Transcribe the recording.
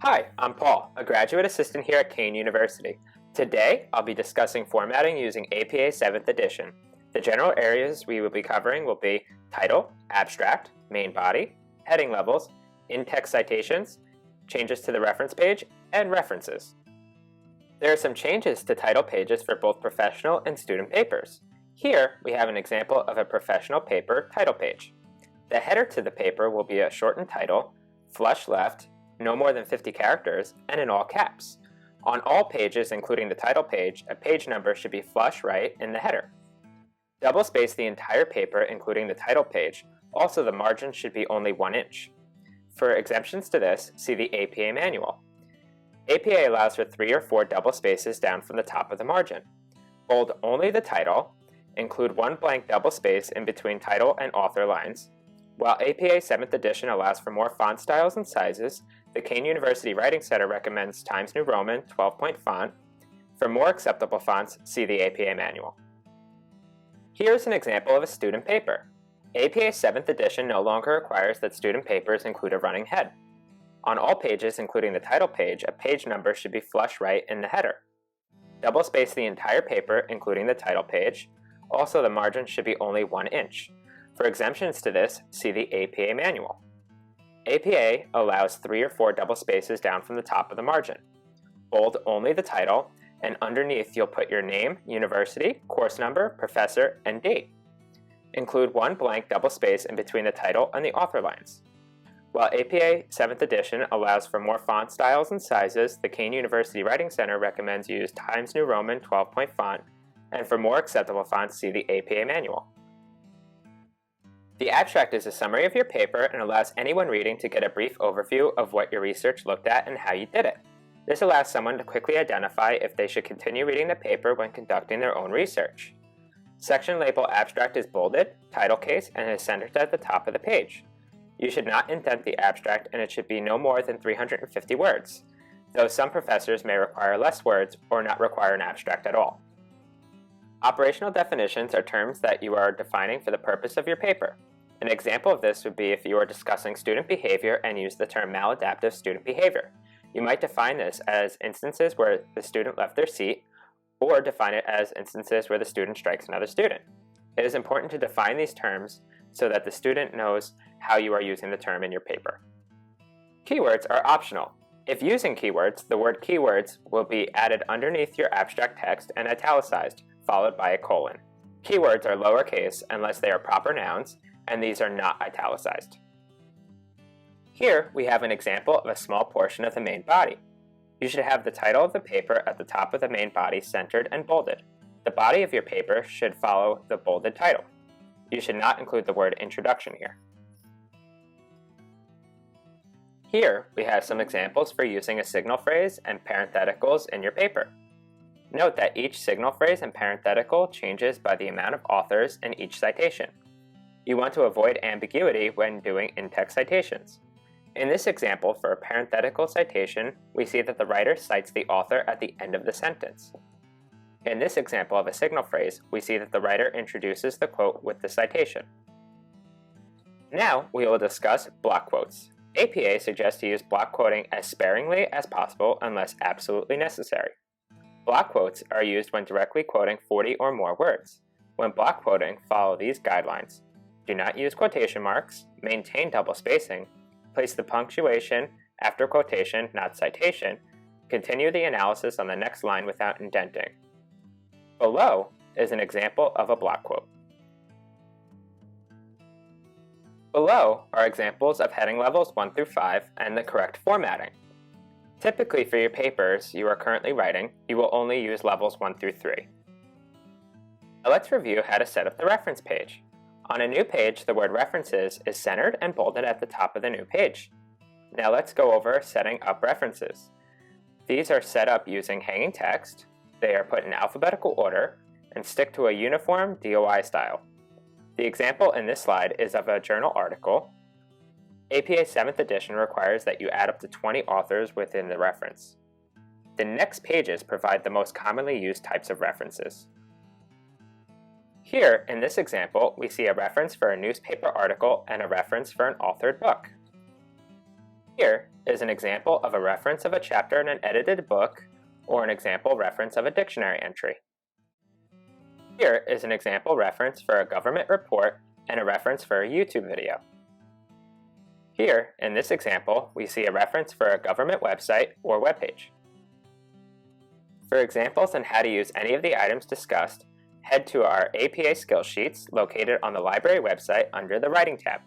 Hi, I'm Paul, a graduate assistant here at Kean University. Today, I'll be discussing formatting using APA 7th edition. The general areas we will be covering will be title, abstract, main body, heading levels, in-text citations, changes to the reference page, and references. There are some changes to title pages for both professional and student papers. Here, we have an example of a professional paper title page. The header to the paper will be a shortened title, flush left, no more than 50 characters, and in all caps. On all pages, including the title page, a page number should be flush right in the header. Double space the entire paper, including the title page. Also, the margin should be only 1 inch. For exemptions to this, see the APA manual. APA allows for 3 or 4 double spaces down from the top of the margin. Bold only the title, include 1 blank double space in between title and author lines. While APA 7th edition allows for more font styles and sizes, the Kean University Writing Center recommends Times New Roman 12-point font. For more acceptable fonts, see the APA manual. Here's an example of a student paper. APA 7th edition no longer requires that student papers include a running head. On all pages, including the title page, a page number should be flush right in the header. Double space the entire paper, including the title page. Also, the margin should be only 1 inch. For exemptions to this, see the APA manual. APA allows 3 or 4 double spaces down from the top of the margin. Bold only the title, and underneath you'll put your name, university, course number, professor, and date. Include 1 blank double space in between the title and the author lines. While APA 7th edition allows for more font styles and sizes, the Kean University Writing Center recommends use Times New Roman 12-point font, and for more acceptable fonts, see the APA manual. The abstract is a summary of your paper and allows anyone reading to get a brief overview of what your research looked at and how you did it. This allows someone to quickly identify if they should continue reading the paper when conducting their own research. Section label abstract is bolded, title case, and is centered at the top of the page. You should not indent the abstract, and it should be no more than 350 words, though some professors may require less words or not require an abstract at all. Operational definitions are terms that you are defining for the purpose of your paper. An example of this would be if you are discussing student behavior and use the term maladaptive student behavior. You might define this as instances where the student left their seat, or define it as instances where the student strikes another student. It is important to define these terms so that the student knows how you are using the term in your paper. Keywords are optional. If using keywords, the word keywords will be added underneath your abstract text and italicized, followed by a colon. Keywords are lowercase unless they are proper nouns, and these are not italicized. Here we have an example of a small portion of the main body. You should have the title of the paper at the top of the main body centered and bolded. The body of your paper should follow the bolded title. You should not include the word introduction here. Here we have some examples for using a signal phrase and parentheticals in your paper. Note that each signal phrase and parenthetical changes by the amount of authors in each citation. You want to avoid ambiguity when doing in-text citations. In this example, for a parenthetical citation, we see that the writer cites the author at the end of the sentence. In this example of a signal phrase, we see that the writer introduces the quote with the citation. Now we will discuss block quotes. APA suggests to use block quoting as sparingly as possible unless absolutely necessary. Block quotes are used when directly quoting 40 or more words. When block quoting, follow these guidelines. Do not use quotation marks, maintain double spacing, place the punctuation after quotation, not citation, continue the analysis on the next line without indenting. Below is an example of a block quote. Below are examples of heading levels 1 through 5 and the correct formatting. Typically for your papers you are currently writing, you will only use levels 1 through 3. Now let's review how to set up the reference page. On a new page, the word references is centered and bolded at the top of the new page. Now let's go over setting up references. These are set up using hanging text, they are put in alphabetical order, and stick to a uniform DOI style. The example in this slide is of a journal article. APA 7th edition requires that you add up to 20 authors within the reference. The next pages provide the most commonly used types of references. Here, in this example, we see a reference for a newspaper article and a reference for an authored book. Here is an example of a reference of a chapter in an edited book or an example reference of a dictionary entry. Here is an example reference for a government report and a reference for a YouTube video. Here, in this example, we see a reference for a government website or webpage. For examples on how to use any of the items discussed, head to our APA skill sheets located on the library website under the Writing tab.